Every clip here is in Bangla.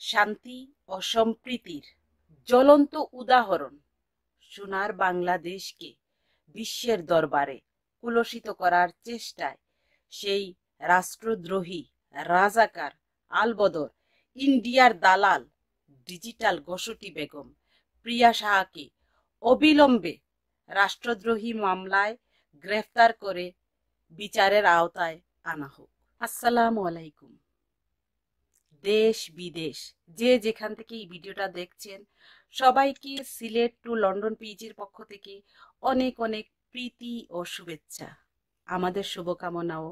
শান্তি ও সম্প্রীতির জ্বলন্ত উদাহরণ সোনার বাংলাদেশকে বিশ্বের দরবারে কুলসিত করার চেষ্টায় সেই রাষ্ট্রদ্রোহী রাজাকার আলবদর ইন্ডিয়ার দালাল ডিজিটাল ঘসুটি বেগম প্রিয়া সাহাকে অবিলম্বে রাষ্ট্রদ্রোহী মামলায় গ্রেফতার করে বিচারের আওতায় আনা হোক। আসসালামু আলাইকুম। দেশ বিদেশ যে যেখান থেকে এই ভিডিওটা দেখছেন সবাইকে সিলেট টু লন্ডন পিজির পক্ষ থেকে অনেক অনেক প্রীতি ও শুভেচ্ছা। আমাদের শুভকামনাও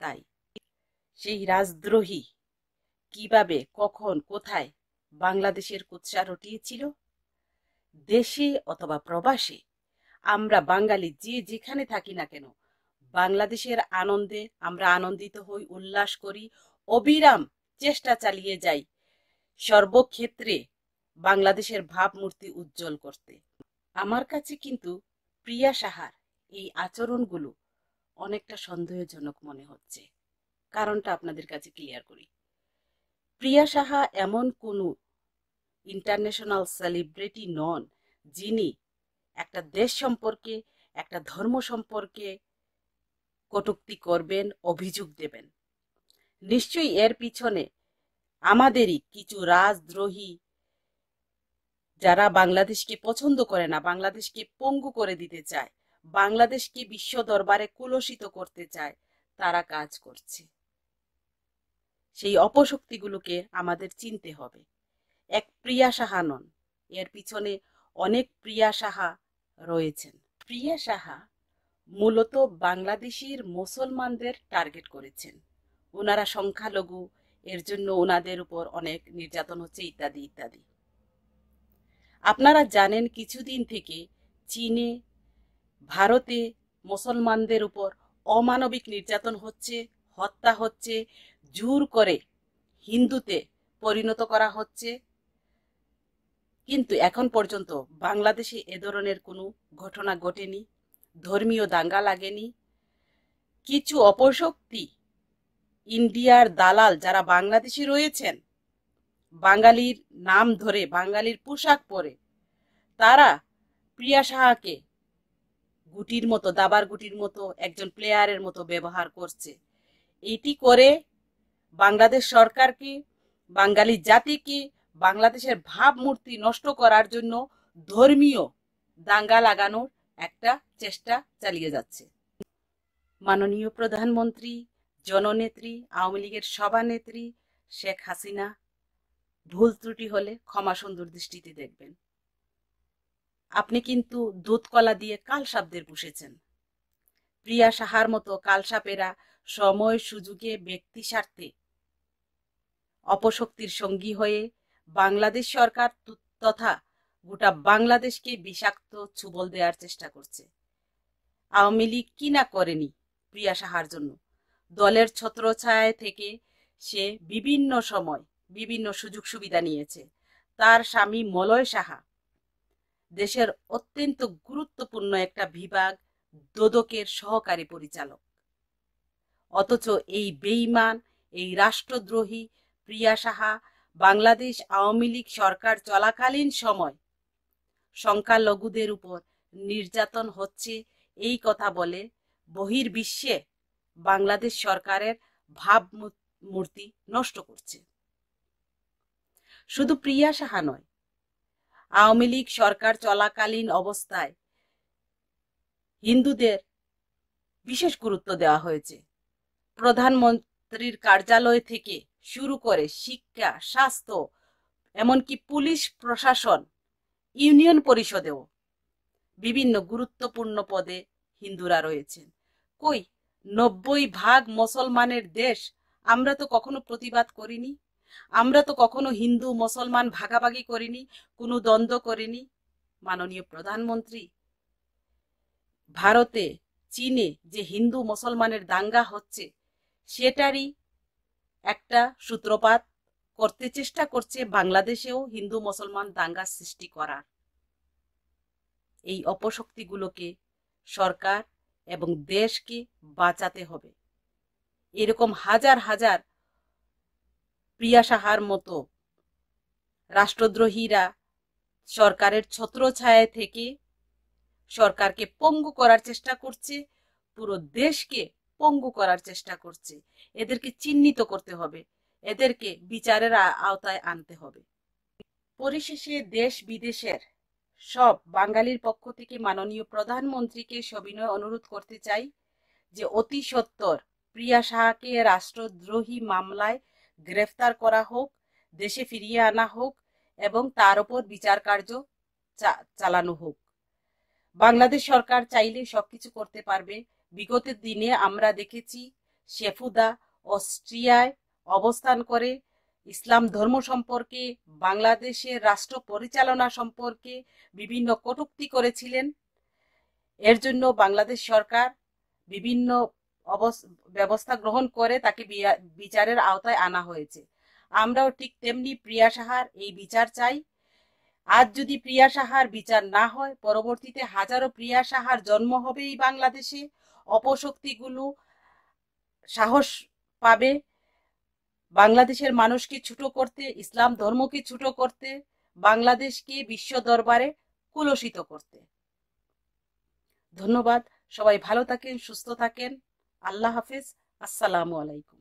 তাই। সেই রাজদ্রোহী কিভাবে কখন কোথায় বাংলাদেশের কুৎসা রটিয়েছিল, দেশে অথবা প্রবাসে আমরা বাঙালি যে যেখানে থাকি না কেন বাংলাদেশের আনন্দে আমরা আনন্দিত হই, উল্লাস করি, অবিরাম চেষ্টা চালিয়ে যাই সর্বক্ষেত্রে বাংলাদেশের ভাবমূর্তি উজ্জ্বল করতে। আমার কাছে কিন্তু প্রিয়া সাহার এই আচরণগুলো অনেকটা সন্দেহজনক মনে হচ্ছে। কারণটা আপনাদের কাছে ক্লিয়ার করি। প্রিয়া সাহা এমন কোনো ইন্টারন্যাশনাল সেলিব্রিটি নন যিনি একটা দেশ সম্পর্কে একটা ধর্ম সম্পর্কে কটূক্তি করবেন, অভিযোগ দেবেন। নিশ্চয়ই এর পিছনে আমাদেরই কিছু রাজদ্রোহী যারা বাংলাদেশকে পছন্দ করে না, বাংলাদেশকে পঙ্গু করে দিতে চায়, বাংলাদেশকে বিশ্ব দরবারে কুলসিত করতে চায়, তারা কাজ করছে। সেই অপশক্তিগুলোকে আমাদের চিনতে হবে। এক প্রিয়া সাহা নন, এর পিছনে অনেক প্রিয়া সাহা রয়েছেন। প্রিয়া সাহা মূলত বাংলাদেশের মুসলমানদের টার্গেট করেছেন। ওনারা সংখ্যালঘু, এর জন্য ওনাদের উপর অনেক নির্যাতন হচ্ছে ইত্যাদি ইত্যাদি। আপনারা জানেন কিছুদিন থেকে চীনে, ভারতে মুসলমানদের উপর অমানবিক নির্যাতন হচ্ছে, হত্যা হচ্ছে, জোর করে হিন্দুতে পরিণত করা হচ্ছে। কিন্তু এখন পর্যন্ত বাংলাদেশে এ ধরনের কোনো ঘটনা ঘটেনি, ধর্মীয় দাঙ্গা লাগেনি। কিছু অপশক্তি ইন্ডিয়ার দালাল যারা বাংলাদেশে রয়েছেন, বাঙালির নাম ধরে বাঙালির পোশাক পরে তারা প্রিয়া সাহাকে গুটির মতো, দাবার গুটির মতো, একজন প্লেয়ারের মতো ব্যবহার করছে। এটি করে বাংলাদেশ সরকারকে, বাঙালি জাতিকে, বাংলাদেশের ভাবমূর্তি নষ্ট করার জন্য ধর্মীয় দাঙ্গা লাগানোর একটা চেষ্টা চালিয়ে যাচ্ছে। মাননীয় প্রধানমন্ত্রী, জননেত্রী, আওয়ামী লীগের সভানেত্রী শেখ হাসিনা ভুল ত্রুটি হলে ক্ষমা সুন্দর দৃষ্টিতে দেখবেন। আপনি কিন্তু দুধ কলা দিয়ে কালসাপদের পুষেছেন। প্রিয়া সাহার মতো কালসাপেরা সময় সুযোগে ব্যক্তি স্বার্থে অপশক্তির সঙ্গী হয়ে বাংলাদেশ সরকার তথা গোটা বাংলাদেশকে বিষাক্ত ছুবল দেওয়ার চেষ্টা করছে। আওয়ামী লীগ কি না করেনি প্রিয়া সাহার জন্য। দলের ছত্রছায়া থেকে সে বিভিন্ন সময় বিভিন্ন সুযোগ সুবিধা নিয়েছে। তার স্বামী মলয় সাহা দেশের অত্যন্ত গুরুত্বপূর্ণ একটা বিভাগ দোদকের সহকারী পরিচালক। অথচ এই বেঈমান, এই রাষ্ট্রদ্রোহী প্রিয়া সাহা বাংলাদেশ আওয়ামী লীগ সরকার চলাকালীন সময় সংখ্যালঘুদের উপর নির্যাতন হচ্ছে এই কথা বলে বহির্বিশ্বে বাংলাদেশ সরকারের ভাবমূর্তি নষ্ট করছে। শুধু প্রিয়া সাহা নয়, আওয়ামী লীগ সরকার চলাকালীন অবস্থায় হিন্দুদের বিশেষ গুরুত্ব দেওয়া হয়েছে। প্রধানমন্ত্রীর কার্যালয় থেকে শুরু করে শিক্ষা, স্বাস্থ্য, এমনকি পুলিশ প্রশাসন, ইউনিয়ন পরিষদেও বিভিন্ন গুরুত্বপূর্ণ পদে হিন্দুরা রয়েছেন। কই 90% মুসলমানের দেশ, আমরা তো কখনো প্রতিবাদ করিনি, আমরা তো কখনো হিন্দু মুসলমান ভাগাভাগি করিনি, কোনো দ্বন্দ্ব করিনি। মাননীয় প্রধানমন্ত্রী, ভারতে, চীনে যে হিন্দু মুসলমানের দাঙ্গা হচ্ছে সেটারই একটা সূত্রপাত করতে চেষ্টা করছে বাংলাদেশেও হিন্দু মুসলমান দাঙ্গা সৃষ্টি করার। এই অপশক্তিগুলোকে সরকার এবং দেশকে বাঁচাতে হবে। এরকম হাজার হাজার প্রিয়া সাহার মতো রাষ্ট্রদ্রোহীরা সরকারের ছত্রছায়া থেকে সরকারকে পঙ্গু করার চেষ্টা করছে, পুরো দেশকে পঙ্গু করার চেষ্টা করছে। এদেরকে চিহ্নিত করতে হবে, এদেরকে বিচারের আওতায় আনতে হবে। পরিশেষে দেশ বিদেশের সব বাঙালির পক্ষ থেকে মাননীয় প্রধানমন্ত্রীকে সবিনয় অনুরোধ করতে চাই যে অতি সত্বর প্রিয়া সাহাকে রাষ্ট্রদ্রোহী মামলায় গ্রেফতার করা হোক, দেশে ফিরিয়ে আনা হোক এবং তার উপর বিচার কার্য চালানো হোক। বাংলাদেশ সরকার চাইলে সবকিছু করতে পারবে। বিগত দিনে আমরা দেখেছি শেফুদা অস্ট্রিয়ায় অবস্থান করে ইসলাম ধর্ম সম্পর্কে, বাংলাদেশের রাষ্ট্র পরিচালনা সম্পর্কে বিভিন্ন কটূক্তি করেছিলেন। এর জন্য বাংলাদেশ সরকার বিভিন্ন ব্যবস্থা গ্রহণ করে তাকে বিচারের আওতায় আনা হয়েছে। আমরাও ঠিক তেমনি প্রিয়া সাহার এই বিচার চাই। আজ যদি প্রিয়া সাহার বিচার না হয়, পরবর্তীতে হাজারো প্রিয়া সাহার জন্ম হবে এই বাংলাদেশে। অপশক্তিগুলো সাহস পাবে বাংলাদেশের মানুষকে ছোট করতে, ইসলাম ধর্মকে ছোট করতে, বাংলাদেশকে বিশ্ব দরবারে কুলসিত করতে। ধন্যবাদ। সবাই ভালো থাকেন, সুস্থ থাকেন। আল্লাহ হাফেজ। আসসালামু আলাইকুম।